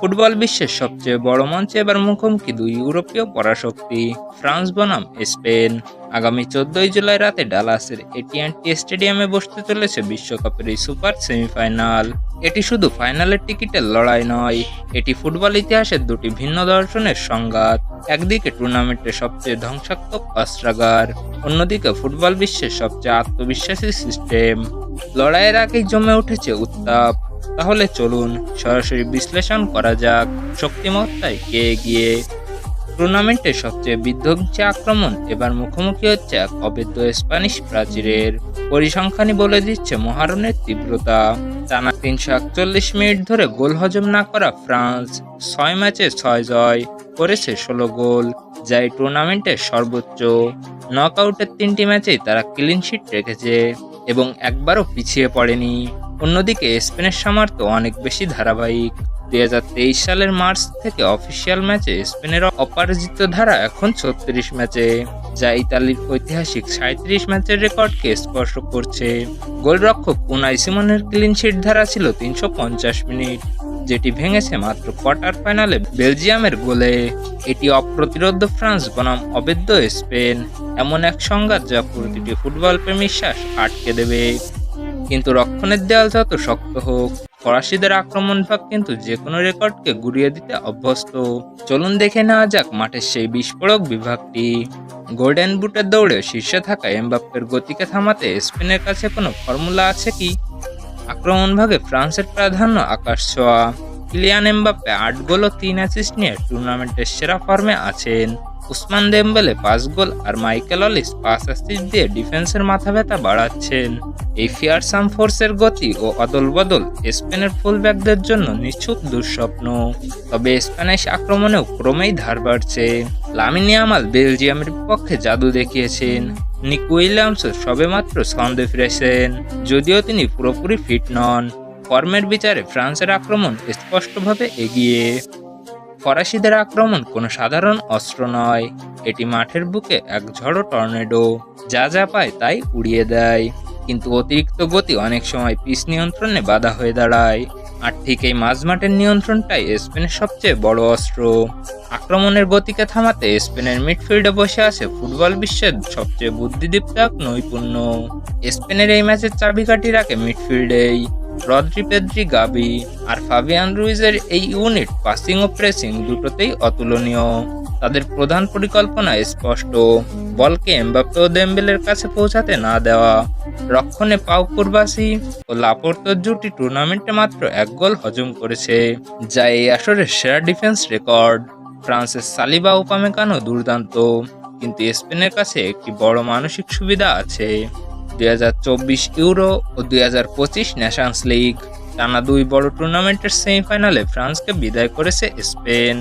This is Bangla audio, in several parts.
ফুটবল বিশ্বের সবচেয়ে বড় মঞ্চে এবার মুখোমুখি দুই ইউরোপীয় পরাশক্তি ফ্রান্স বনাম স্পেন। আগামী 14ই জুলাই রাতে ডালাসের এটিএনটি স্টেডিয়ামে বসতে চলেছে বিশ্বকাপের এই সুপার সেমিফাইনাল। এটি শুধু ফাইনালের টিকিটের লড়াই নয়, এটি ফুটবল ইতিহাসের দুটি ভিন্ন দর্শনের সংঘাত। একদিকে টুর্নামেন্টের সবচেয়ে ধ্বংসাত্মক অস্ত্রাগার, অন্যদিকে ফুটবল বিশ্বের সবচেয়ে আত্মবিশ্বাসী সিস্টেম। লড়াইয়ের আগেই জমে উঠেছে উত্তাপ। তাহলে চলুন সরাসরি বিশ্লেষণ করা যাক শক্তিমত্তায় কে এগিয়ে। টুর্নামেন্টের সবচেয়ে বিধ্বংসী আক্রমণ এবার মুখোমুখি হচ্ছে এক অবৈধ স্প্যানিশ প্রাচীরের। পরিসংখ্যানই বলে দিচ্ছে মহারণের তীব্রতা। টানা 341 মিনিট ধরে গোল হজম না করা ফ্রান্স 6 ম্যাচে 6 জয় করেছে 16 গোল, যা এই টুর্নামেন্টের সর্বোচ্চ। নকআউটের 3টি ম্যাচেই তারা ক্লিন শিট রেখেছে এবং একবারও পিছিয়ে পড়েনি। অন্যদিকে স্পেনের সামর্থ্য অনেক বেশি ধারাবাহিক। 2023 সালের মার্চ থেকে অফিসিয়াল ম্যাচে স্পেনের অপরাজিত ধারা এখন 36 ম্যাচে, যা ইতালির ঐতিহাসিক 37 ম্যাচের রেকর্ডকে স্পর্শ করছে। গোলরক্ষক উনাই সিমনের ক্লিন শিট ধারা ছিল 350 মিনিট, যেটি ভেঙেছে মাত্র কোয়ার্টার ফাইনালে বেলজিয়ামের গোলে। এটি অপ্রতিরোধ্য ফ্রান্স বনাম অবৈধ স্পেন, এমন এক সংঘাত যা প্রতিটি ফুটবল প্রেমীর শ্বাস আটকে দেবে। কিন্তু রক্ষণের দেয়াল যত শক্ত হোক, ফরাসিদের আক্রমণ ভাগ কিন্তু যে কোনো রেকর্ডকে গুড়িয়ে দিতে অভ্যস্ত। চলুন দেখে নেওয়া যাক মাঠের সেই বিস্ফোরক বিভাগটি। গোল্ডেন বুটের দৌড়ে শীর্ষে থাকা এমবাপ্পের গতিকে থামাতে স্পেনের কাছে কোনো ফর্মুলা আছে কি? আক্রমণ ভাগে ফ্রান্সের প্রাধান্য আকাশ ছোঁয়া। কিলিয়ান এমবাপ্পে 8 গোল ও 3 অ্যাসিস্ট নিয়ে টুর্নামেন্টের সেরা ফর্মে আছেন। উসমান দেমবেলে 5 গোল আর মাইকেল অলিস 5 অ্যাসিস্ট দিয়ে ডিফেন্সের মাথা ব্যথা বাড়াচ্ছেন। এই ফিয়ারসাম ফোর্সের গতি ও অদলবদল স্পেনের ফুলব্যাকদের জন্য নিছক দুঃস্বপ্ন। তবে স্প্যানিশ আক্রমণেও ক্রমেই ধার বাড়ছে। লামিন ইয়ামাল বেলজিয়ামের বিপক্ষে জাদু দেখিয়েছেন। নিক উইলিয়ামসও সবেমাত্র ছন্দে ফিরেছেন, যদিও তিনি পুরোপুরি ফিট নন। ফর্মের বিচারে ফ্রান্সের আক্রমণ স্পষ্টভাবে এগিয়ে। ফরাসিদের আক্রমণ কোনো সাধারণ অস্ত্র নয়, এটি মাঠের বুকে এক ঝড়ো টর্নেডো, যা যা পায় তাই উড়িয়ে দেয়। কিন্তু অতিরিক্ত গতি অনেক সময় পিচ নিয়ন্ত্রণে বাধা হয়ে দাঁড়ায়। আর ঠিক এই মাঝমাঠের নিয়ন্ত্রণটাই স্পেনের সবচেয়ে বড় অস্ত্র। আক্রমণের গতিকে থামাতে স্পেনের মিডফিল্ডে বসে আছে ফুটবল বিশ্বের সবচেয়ে বুদ্ধিদীপ্ত এক নৈপুণ্য। স্পেনের এই ম্যাচের চাবিকাঠি রাখে মিডফিল্ডেই। রদ্রি, পেদ্রি, গাবি আর ফাবিয়ান রুইজের এই ইউনিট পাসিং ও প্রেসিং দুটোতেই অতুলনীয়। তাদের প্রধান পরিকল্পনা স্পষ্ট, বলকে এমবাপ্পে ও দেমবেলের কাছে পৌঁছাতে না দেওয়া। রক্ষণে পাউ কুরবাসি ও লাপোর্তোর জুটি টুর্নামেন্টে মাত্র 1 গোল হজম করেছে, যা এই আসরের সেরা ডিফেন্স রেকর্ড। ফ্রান্সের সালিবা ও উপামেকানো দুর্দান্ত, কিন্তু স্পেনের কাছে একটি বড় মানসিক সুবিধা আছে। 2024 ইউরো ও 2025 ন্যাশনস লিগ, টানা 2 বড় টুর্নামেন্টের সেমিফাইনালে ফ্রান্সকে বিদায় করেছে স্পেন।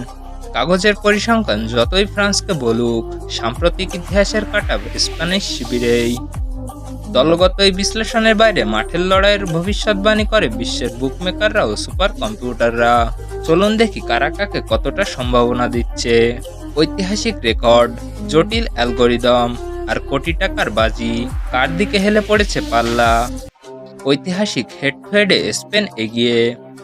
কাগজের পরিসংখ্যান যতই ফ্রান্সকে বলুক, সাম্প্রতিক ইতিহাসের কাঁটা স্প্যানিশ শিবিরেই। দলগত এই বিশ্লেষণের বাইরে মাঠের লড়াইয়ের ভবিষ্যৎবাণী করে বিশ্বের বুকমেকাররা ও সুপার কম্পিউটাররা। চলুন দেখি কারা কাকে কতটা সম্ভাবনা দিচ্ছে। ঐতিহাসিক রেকর্ড, জটিল অ্যালগোরিদম আর কোটি টাকার বাজি, কার দিকে হেলে পড়েছে পাল্লা? ঐতিহাসিক হেড টু হেডে স্পেন এগিয়ে।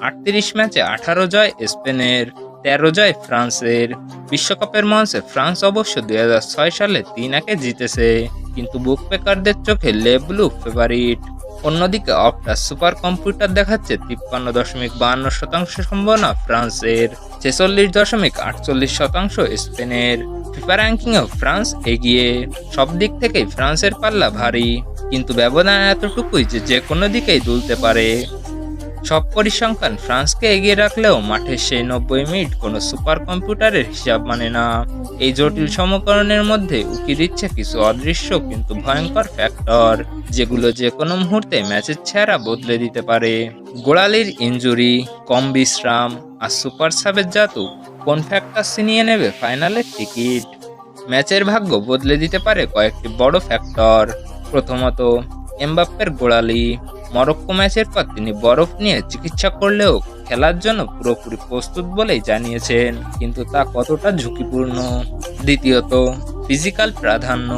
38 ম্যাচে 18 জয় স্পেনের, 13 জয় ফ্রান্সের। বিশ্বকাপের মঞ্চে ফ্রান্স অবশ্য 2006 সালে 3-1 জিতেছে, কিন্তু বুকমেকারদের চোখে লে ব্লু ফেভারিট। অন্যদিকে অপটা সুপার কম্পিউটার দেখাচ্ছে 53.52% সম্ভাবনা ফ্রান্সের, 46.48% স্পেনের। ফিফা র্যাঙ্কিংয়েও ফ্রান্স এগিয়ে। সব দিক থেকেই ফ্রান্সের পাল্লা ভারী, কিন্তু ব্যবধান এতটুকুই যে কোনো দিকেই দুলতে পারে। সব পরিসংখ্যান ফ্রান্সকে এগিয়ে রাখলেও মাঠের সেই 90 মিনিট কোনো সুপার কম্পিউটারের হিসাব মানে না। এই জটিল সমীকরণের মধ্যে উকি দিচ্ছে কিছু অদৃশ্য কিন্তু ভয়ঙ্কর ফ্যাক্টর, যেগুলো যে কোনো মুহূর্তে ম্যাচের চেহারা বদলে দিতে পারে। গোড়ালির ইনজুরি, কম বিশ্রাম আর সুপার সাবের জাদু কোন ফ্যাক্টর ছিনিয়ে নেবে ফাইনালের টিকিট? ম্যাচের ভাগ্য বদলে দিতে পারে কয়েকটি বড় ফ্যাক্টর। প্রথমত, এমবাপ্পের গোড়ালি। মরক্কো ম্যাচের পর তিনি বরফ নিয়ে চিকিৎসা করলেও খেলার জন্য পুরোপুরি প্রস্তুত বলেই জানিয়েছেন, কিন্তু তা কতটা ঝুঁকিপূর্ণ। দ্বিতীয়ত, ফিজিক্যাল প্রাধান্য।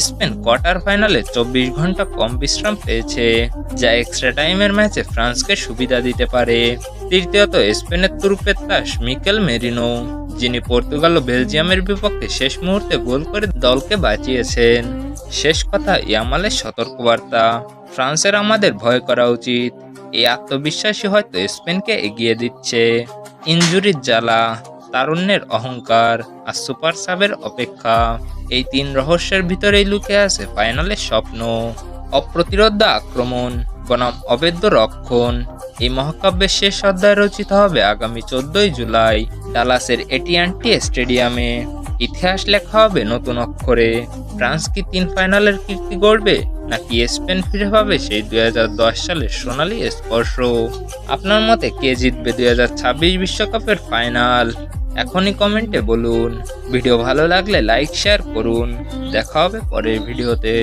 স্পেন কোয়ার্টার ফাইনালে 24 ঘন্টা কম বিশ্রাম পেয়েছে, যা এক্সট্রা টাইমের ম্যাচে ফ্রান্সকে সুবিধা দিতে পারে। তৃতীয়ত, স্পেনের তুরুপের তাস মিকেল মেরিনো, যিনি পর্তুগাল ও বেলজিয়ামের বিপক্ষে শেষ মুহূর্তে গোল করে দলকে বাঁচিয়েছেন। শেষ কথা, ইয়ামালের সতর্কবার্তা। ফ্রান্সের আমাদের ভয় করা উচিত। এই আত্মবিশ্বাসী হয়তো স্পেনকে এগিয়ে দিচ্ছে। ইনজুরির জ্বালা, তারুণ্যের অহংকার আর সুপার সাবের অপেক্ষা, এই 3 রহস্যের ভিতরেই লুকিয়ে আছে ফাইনালের স্বপ্ন। অপ্রতিরোধ্য আক্রমণ বনাম অবেদ্য রক্ষণ, এই মহাকাব্যের শেষ অধ্যায় রচিত হবে আগামী 14 জুলাই ডালাসের এটিএনটি স্টেডিয়ামে। ইতিহাস লেখা হবে নতুন অক্ষরে। ফ্রান্স কি 3 ফাইনালের কীর্তি গড়বে, নাকি স্পেন ফিরে পাবে সেই 2010 সালের সোনালী স্পর্শ? আপনার মতে কে জিতবে 2026 বিশ্বকাপের ফাইনাল? এখনই কমেন্টে বলুন। ভিডিও ভালো লাগলে লাইক শেয়ার করুন। দেখা হবে পরের ভিডিওতে।